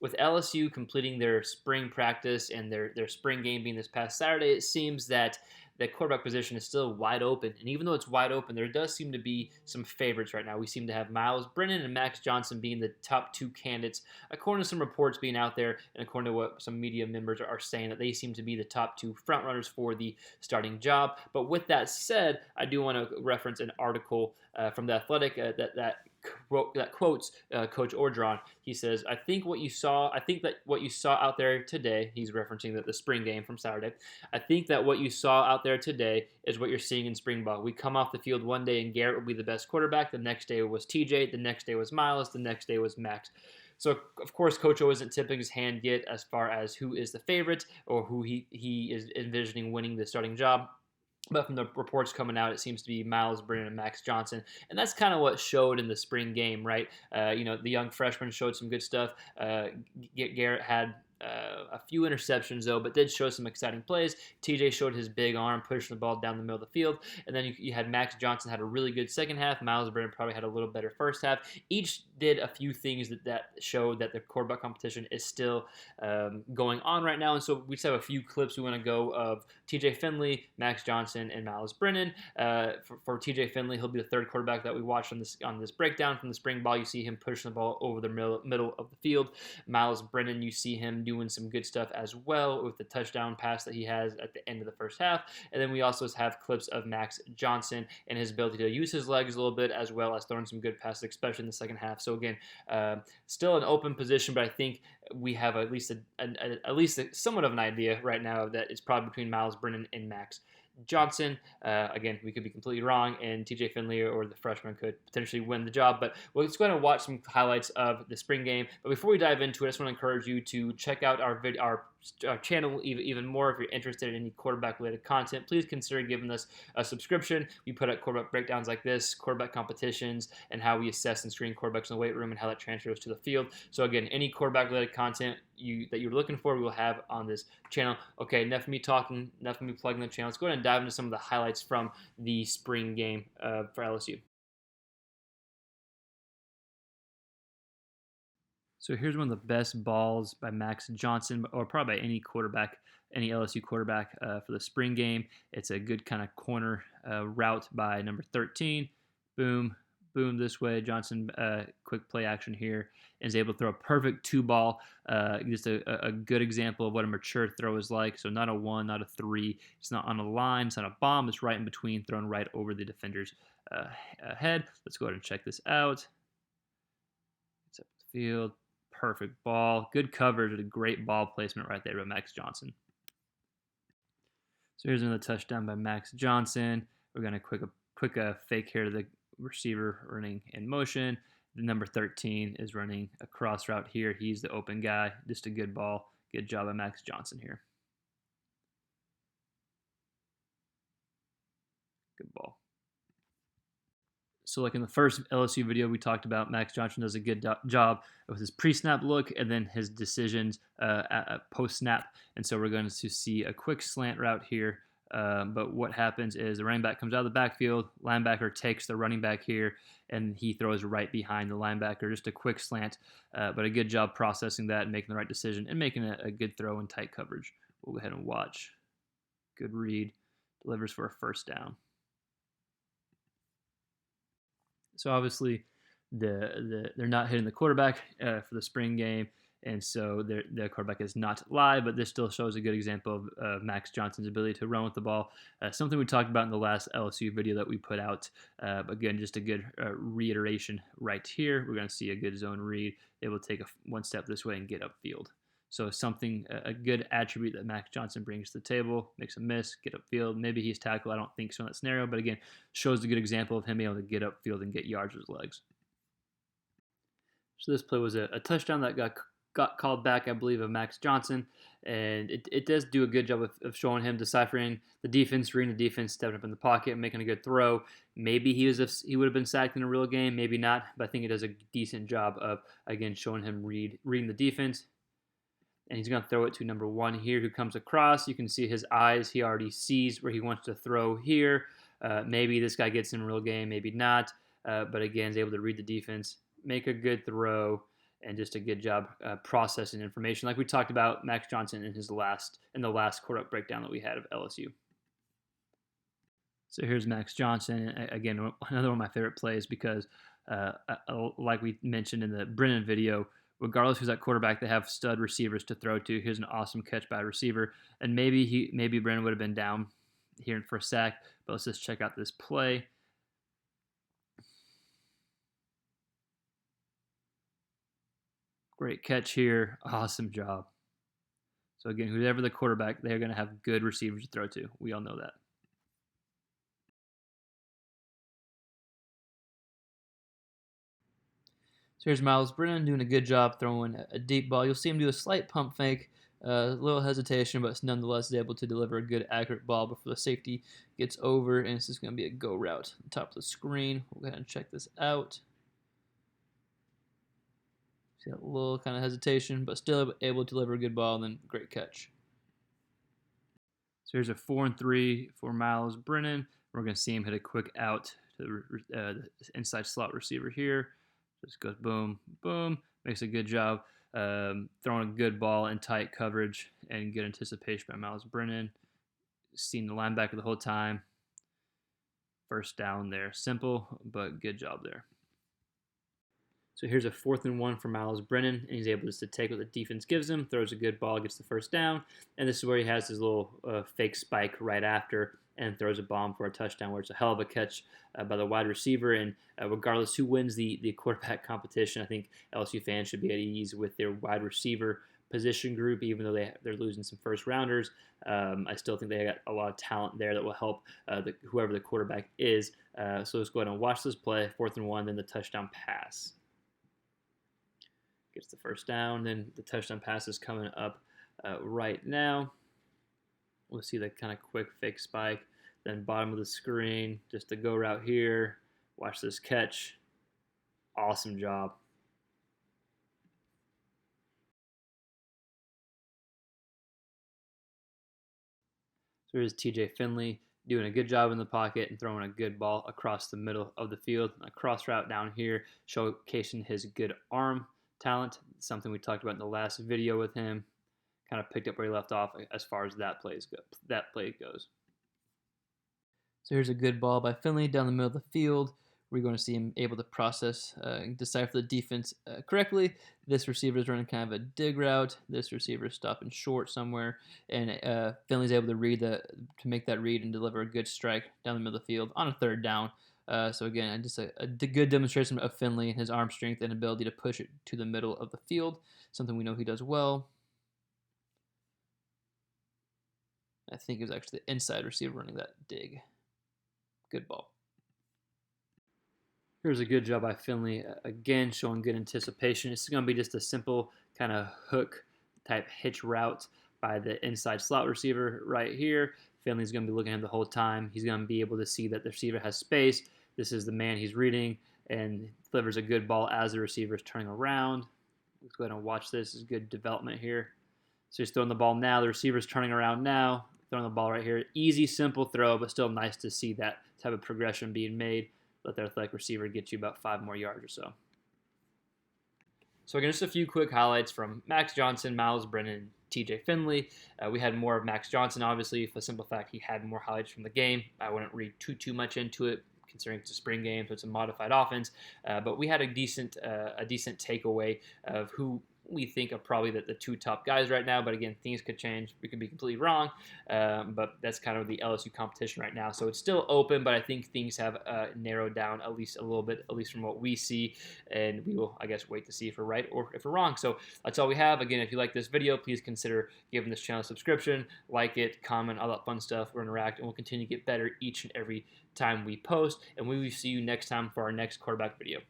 With LSU completing their spring practice and their spring game being this past Saturday, it seems that the quarterback position is still wide open. And even though it's wide open, there does seem to be some favorites right now. We seem to have Miles Brennan and Max Johnson being the top two candidates, according to some reports being out there, and according to what some media members are saying, that they seem to be the top two frontrunners for the starting job. But with that said, I do want to reference an article from The Athletic that quotes Coach Orgeron. He says, I think that what you saw out there today," he's referencing the spring game from Saturday, "I think that what you saw out there today is what you're seeing in spring ball. We come off the field one day and Garrett will be the best quarterback. The next day was TJ. The next day was Miles. The next day was Max." So, of course, Coach O isn't tipping his hand yet as far as who is the favorite or who he is envisioning winning the starting job. But from the reports coming out, it seems to be Miles Brennan and Max Johnson. And that's kind of what showed in the spring game, right? The young freshman showed some good stuff. Garrett had a few interceptions, though, but did show some exciting plays. TJ showed his big arm, pushing the ball down the middle of the field. And then you had Max Johnson had a really good second half. Miles Brennan probably had a little better first half. Each did a few things that showed that the quarterback competition is still going on right now. And so we just have a few clips we want to go of TJ Finley, Max Johnson, and Miles Brennan. For TJ Finley, he'll be the third quarterback that we watched on this breakdown from the spring ball. You see him pushing the ball over the middle of the field. Miles Brennan, you see him doing some good stuff as well with the touchdown pass that he has at the end of the first half. And then we also have clips of Max Johnson and his ability to use his legs a little bit, as well as throwing some good passes, especially in the second half. So again, still an open position, but I think we have at least somewhat of an idea right now that it's probably between Miles Brennan and Max Johnson. Again, we could be completely wrong, and TJ Finley or the freshman could potentially win the job. But we're just going to watch some highlights of the spring game. But before we dive into it, I just want to encourage you to check out our channel even more. If you're interested in any quarterback related content, please consider giving us a subscription. We put out quarterback breakdowns like this, quarterback competitions, and how we assess and screen quarterbacks in the weight room and how that transfers to the field. So again, any quarterback related content that you're looking for, we will have on this channel. Okay, enough of me talking, enough of me plugging the channel. Let's go ahead and dive into some of the highlights from the spring game for LSU. So here's one of the best balls by Max Johnson, or probably by any quarterback, any LSU quarterback for the spring game. It's a good kind of corner route by number 13. Boom, boom this way. Johnson, quick play action here, and is able to throw a perfect two ball. Just a good example of what a mature throw is like. So not a 1, not a 3. It's not on a line. It's not a bomb. It's right in between, thrown right over the defender's head. Let's go ahead and check this out. It's up the field. Perfect ball. Good coverage with a great ball placement right there by Max Johnson. So here's another touchdown by Max Johnson. We're going to quick fake here to the receiver running in motion. The number 13 is running a cross route here. He's the open guy. Just a good ball. Good job by Max Johnson here. Good ball. So like in the first LSU video, we talked about Max Johnson does a good job with his pre-snap look and then his decisions post-snap. And so we're going to see a quick slant route here. But what happens is the running back comes out of the backfield, linebacker takes the running back here, and he throws right behind the linebacker. Just a quick slant, but a good job processing that and making the right decision and making a good throw in tight coverage. We'll go ahead and watch. Good read. Delivers for a first down. So obviously, they're not hitting the quarterback for the spring game, and so their quarterback is not live. But this still shows a good example of Max Johnson's ability to run with the ball. Something we talked about in the last LSU video that we put out. Again, just a good reiteration right here. We're going to see a good zone read. Able to take one step this way and get upfield. So a good attribute that Max Johnson brings to the table. Makes a miss, get upfield. Maybe he's tackled. I don't think so in that scenario. But again, shows a good example of him being able to get upfield and get yards with his legs. So this play was a touchdown that got called back, I believe, of Max Johnson. And it does do a good job of showing him deciphering the defense, reading the defense, stepping up in the pocket, making a good throw. Maybe he would have been sacked in a real game, maybe not. But I think it does a decent job of, again, showing him reading the defense. And he's going to throw it to number 1 here who comes across. You can see his eyes. He already sees where he wants to throw here. Maybe this guy gets in a real game, maybe not. But again, he's able to read the defense, make a good throw, and just a good job processing information, like we talked about Max Johnson in the last quarterback breakdown that we had of LSU. So here's Max Johnson again, another one of my favorite plays because, like we mentioned in the Brennan video, regardless who's at quarterback, they have stud receivers to throw to. Here's an awesome catch by a receiver, and maybe Brennan would have been down here for a sack, but let's just check out this play. Great catch here. Awesome job. So again, whoever the quarterback, they're going to have good receivers to throw to. We all know that. So here's Myles Brennan doing a good job throwing a deep ball. You'll see him do a slight pump fake, a little hesitation, but nonetheless is able to deliver a good, accurate ball before the safety gets over, and this is going to be a go route on top of the screen. We'll go ahead and check this out. See that little kind of hesitation, but still able to deliver a good ball, and then great catch. So here's a 4-3 for Myles Brennan. We're going to see him hit a quick out to the inside slot receiver here. Just goes boom, boom. Makes a good job throwing a good ball in tight coverage and good anticipation by Myles Brennan. Seen the linebacker the whole time. First down there. Simple, but good job there. So here's a 4th and 1 for Myles Brennan, and he's able just to take what the defense gives him, throws a good ball, gets the first down, and this is where he has his little fake spike right after and throws a bomb for a touchdown, where it's a hell of a catch by the wide receiver. And regardless who wins the quarterback competition, I think LSU fans should be at ease with their wide receiver position group, even though they're losing some first rounders. I still think they got a lot of talent there that will help whoever the quarterback is. So let's go ahead and watch this play, 4th and 1, then the touchdown pass. Gets the first down, then the touchdown pass is coming up right now. We'll see the kind of quick fake spike, then bottom of the screen, just the go route here. Watch this catch. Awesome job. So here's TJ Finley doing a good job in the pocket and throwing a good ball across the middle of the field. A cross route down here, showcasing his good arm talent, something we talked about in the last video with him. Kind of picked up where he left off as far as that play goes. So here's a good ball by Finley down the middle of the field. We're going to see him able to process and decipher the defense correctly. This receiver is running kind of a dig route. This receiver is stopping short somewhere, and Finley's able to make that read and deliver a good strike down the middle of the field on a 3rd down. So again, just a good demonstration of Finley and his arm strength and ability to push it to the middle of the field, something we know he does well. I think it was actually the inside receiver running that dig. Good ball. Here's a good job by Finley, again showing good anticipation. It's going to be just a simple kind of hook type hitch route by the inside slot receiver right here. Finley's going to be looking at him the whole time. He's going to be able to see that the receiver has space. This is the man he's reading, and delivers a good ball as the receiver is turning around. Let's go ahead and watch this. This is good development here. So he's throwing the ball now. The receiver's turning around now. Throwing the ball right here. Easy, simple throw, but still nice to see that type of progression being made. Let the athletic receiver get you about 5 more yards or so. So again, just a few quick highlights from Max Johnson, Myles Brennan, TJ Finley. We had more of Max Johnson, obviously, for the simple fact he had more highlights from the game. I wouldn't read too much into it, considering it's a spring game, so it's a modified offense. But we had a decent takeaway of who we think are probably the 2 top guys right now. But again, things could change. We could be completely wrong. But that's kind of the LSU competition right now. So it's still open, but I think things have narrowed down at least a little bit, at least from what we see. And we will, I guess, wait to see if we're right or if we're wrong. So that's all we have. Again, if you like this video, please consider giving this channel a subscription, like it, comment, all that fun stuff. We'll interact, and we'll continue to get better each and every time we post. And we will see you next time for our next quarterback video.